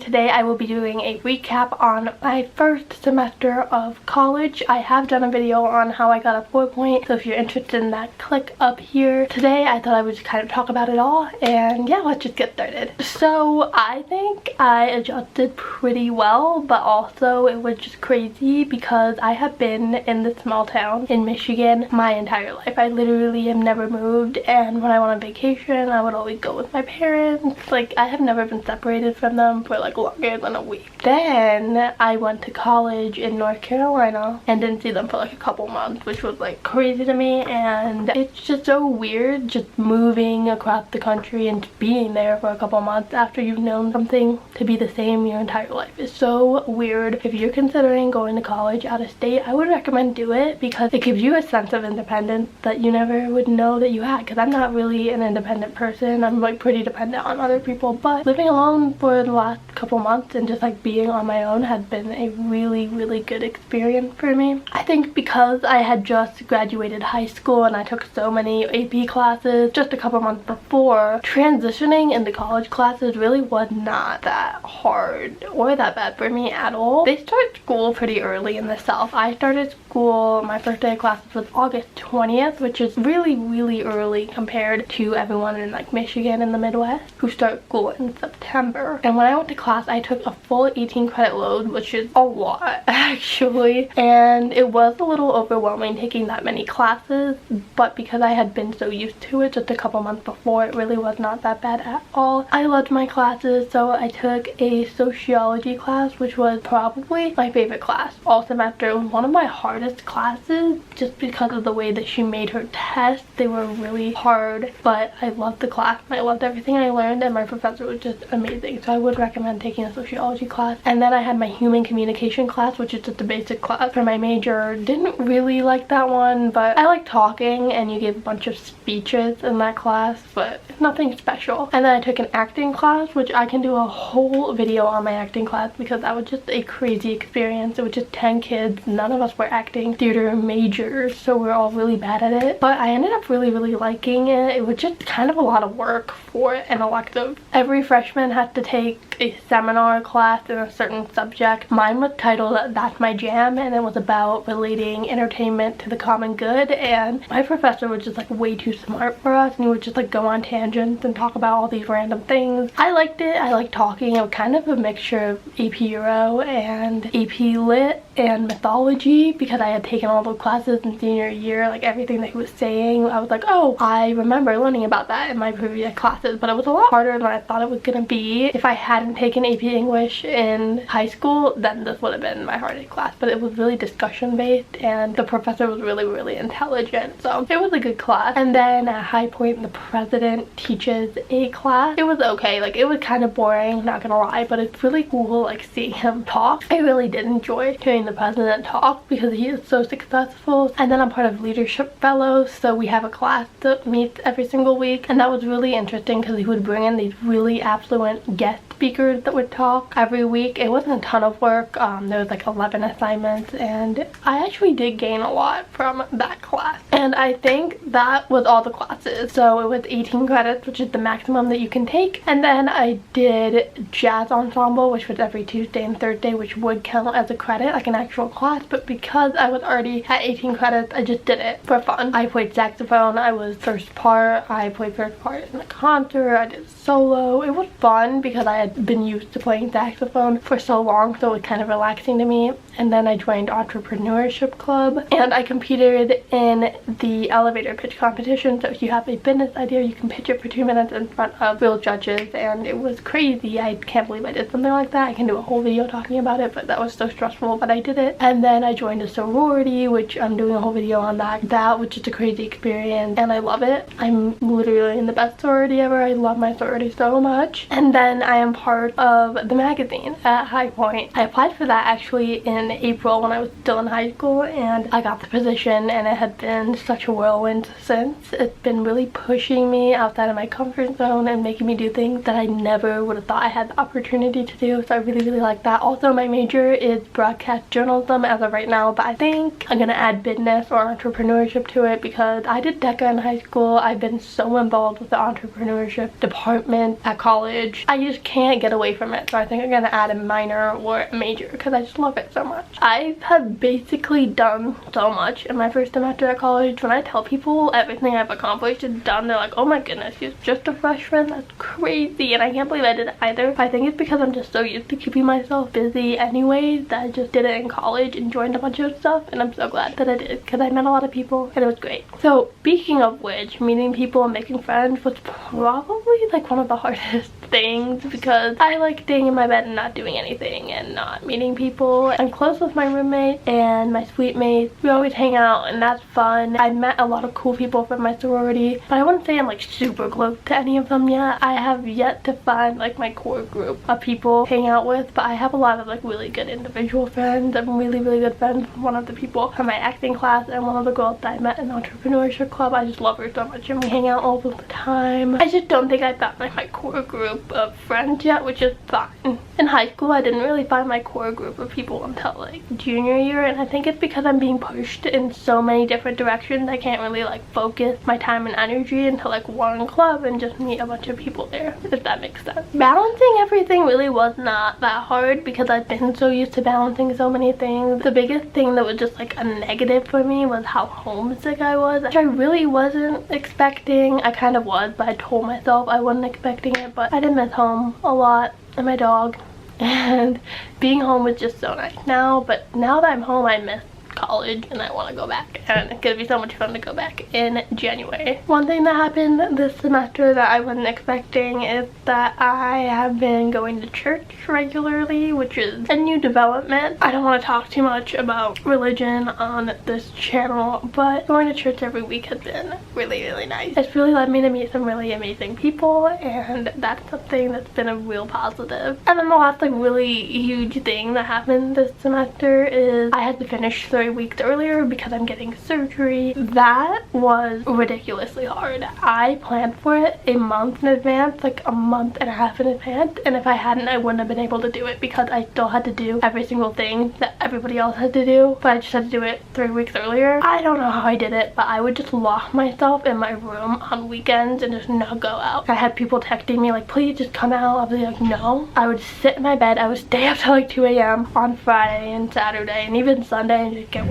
Today I will be doing a recap on my first semester of college. I have done a video on how I got a 4.0, so if you're interested in that, click up here. Today I thought I would just kind of talk about it all, and yeah, let's just get started. So I think I adjusted pretty well, but also it was just crazy because I have been in this small town in Michigan my entire life. I literally have never moved, and when I went on vacation I would always go with my parents. Like, I have never been separated from them for like longer than a week. Then I went to college in North Carolina and didn't see them for like a couple months, which was like crazy to me. And it's just so weird just moving across the country and being there for a couple months after you've known something to be the same your entire life. It's so weird. If you're considering going to college out of state, I would recommend do it because it gives you a sense of independence that you never would know that you had, because I'm not really an independent person. I'm like pretty dependent on other people, but living alone for the last couple months and just like being on my own has been a really good experience for me. I think because I had just graduated high school and I took so many AP classes just a couple months before, transitioning into college classes really was not that hard or that bad for me at all. They start school pretty early in the South. I started school, my first day of classes was August 20th, which is really early compared to everyone in like Michigan and the Midwest who start school in September. And when I went to class, I took a full 18 credit load, which is a lot actually, and it was a little overwhelming taking that many classes, but because I had been so used to it just a couple months before, it really was not that bad at all. I loved my classes. So I took a sociology class, which was probably my favorite class all semester. It was one of my hardest classes just because of the way that she made her tests. They were really hard, but I loved the class and I loved everything I learned, and my professor was just amazing. So I would recommend taking a sociology class. And then I had my human communication class, which is just a basic class for my major. Didn't really like that one, but I like talking, and you give a bunch of speeches in that class, but nothing special. And then I took an acting class, which I can do a whole video on my acting class because that was just a crazy experience. It was just 10 kids. None of us were acting theater majors, so we're all really bad at it, but I ended up really liking it. It was just kind of a lot of work for an elective. Every freshman had to take a seminar class in a certain subject. Mine was titled That's My Jam, and it was about relating entertainment to the common good, and my professor was just like way too smart for us, and he would just like go on tangents and talk about all these random things. I liked it. I liked talking. It was kind of a mixture of AP Euro and AP Lit and mythology because I had taken all those classes in senior year. Like, everything that he was saying, I was like, oh, I remember learning about that in my previous classes, but it was a lot harder than I thought it was gonna be. If I hadn't taken AP English in high school, then this would have been my hardest class, but it was really discussion based and the professor was really intelligent, so it was a good class. And then at High Point, the president teaches a class. It was okay. Like, it was kind of boring, not gonna lie, but it's really cool like seeing him talk. I really did enjoy hearing the president talk because he is so successful. And then I'm part of Leadership Fellows, so we have a class that meets every single week, and that was really interesting because he would bring in these really affluent guest speakers that would talk every week. It wasn't a ton of work. There was like 11 assignments, and I actually did gain a lot from that class. And I think that was all the classes. So it was 18 credits, which is the maximum that you can take. And then I did jazz ensemble, which was every Tuesday and Thursday, which would count as a credit, like an actual class, but because I was already at 18 credits, I just did it for fun. I played saxophone. I was first part. I played first part in the concert. I did solo. It was fun because I had been used to playing saxophone for so long, so it was kind of relaxing to me. And then I joined Entrepreneurship Club, and I competed in the elevator pitch competition. So if you have a business idea, you can pitch it for 2 minutes in front of real judges, and it was crazy. I can't believe I did something like that. I can do a whole video talking about it, but that was so stressful, but I did it. And then I joined a sorority, which I'm doing a whole video on that. That was just a crazy experience, and I love it. I'm literally in the best sorority ever. I love my sorority so much. And then I am part of the magazine at High Point. I applied for that actually in in April when I was still in high school, and I got the position, and it had been such a whirlwind since. It's been really pushing me outside of my comfort zone and making me do things that I never would have thought I had the opportunity to do, so I really like that. Also, my major is broadcast journalism as of right now, but I think I'm gonna add business or entrepreneurship to it because I did DECA in high school. I've been so involved with the entrepreneurship department at college. I just can't get away from it, so I think I'm gonna add a minor or a major because I just love it so much. I have basically done so much in my first semester at college. When I tell people everything I've accomplished and done, they're like, oh my goodness, you're just a freshman? That's crazy. And I can't believe I did it either. But I think it's because I'm just so used to keeping myself busy anyway that I just did it in college and joined a bunch of stuff, and I'm so glad that I did because I met a lot of people and it was great. So speaking of which, meeting people and making friends was probably like one of the hardest things because I like staying in my bed and not doing anything and not meeting people. I'm close with my roommate and my suite mates. We always hang out and that's fun. I met a lot of cool people from my sorority, but I wouldn't say I'm like super close to any of them yet. I have yet to find like my core group of people to hang out with, but I have a lot of like really good individual friends. I'm really good friends with one of the people from my acting class and one of the girls that I met in the entrepreneurship club. I just love her so much and we hang out all the time. I just don't think I found like my core group of friends yet, which is fine. In high school I didn't really find my core group of people until like junior year, and I think it's because I'm being pushed in so many different directions. I can't really like focus my time and energy into like one club and just meet a bunch of people there, if that makes sense. Balancing everything really was not that hard because I've been so used to balancing so many things. The biggest thing that was just like a negative for me was how homesick I was, which I really wasn't expecting. I kind of was, but I told myself I wasn't expecting it. But I did miss home a lot and my dog, and being home was just so nice now. But now that I'm home, I miss college and I want to go back, and it's gonna be so much fun to go back in January. One thing that happened this semester that I wasn't expecting is that I have been going to church regularly, which is a new development. I don't want to talk too much about religion on this channel, but going to church every week has been really nice. It's really led me to meet some really amazing people, and that's something that's been a real positive. And then the last like really huge thing that happened this semester is I had to finish 3 weeks earlier because I'm getting surgery. That was ridiculously hard. I planned for it a month in advance, like a month and a half in advance, and if I hadn't, I wouldn't have been able to do it because I still had to do every single thing that everybody else had to do, but I just had to do it 3 weeks earlier. I don't know how I did it, but I would just lock myself in my room on weekends and just not go out. I had people texting me like, please just come out. I was like, no. I would sit in my bed. I would stay up till like 2 a.m. on Friday and Saturday and even Sunday and just get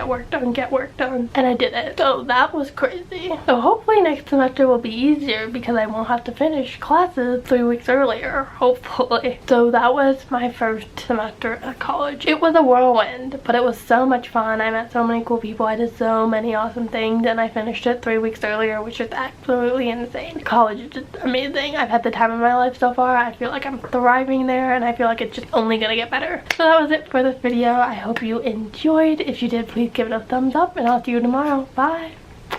work done, and I did it. So that was crazy. So hopefully next semester will be easier because I won't have to finish classes 3 weeks earlier, hopefully. So that was my first semester at college. It was a whirlwind, but it was so much fun. I met so many cool people. I did so many awesome things, and I finished it 3 weeks earlier, which is absolutely insane. College is just amazing. I've had the time of my life so far. I feel like I'm thriving there, and I feel like it's just only gonna get better. So that was it for this video. I hope you enjoyed. If you did, please give it a thumbs up, and I'll see you tomorrow. Bye!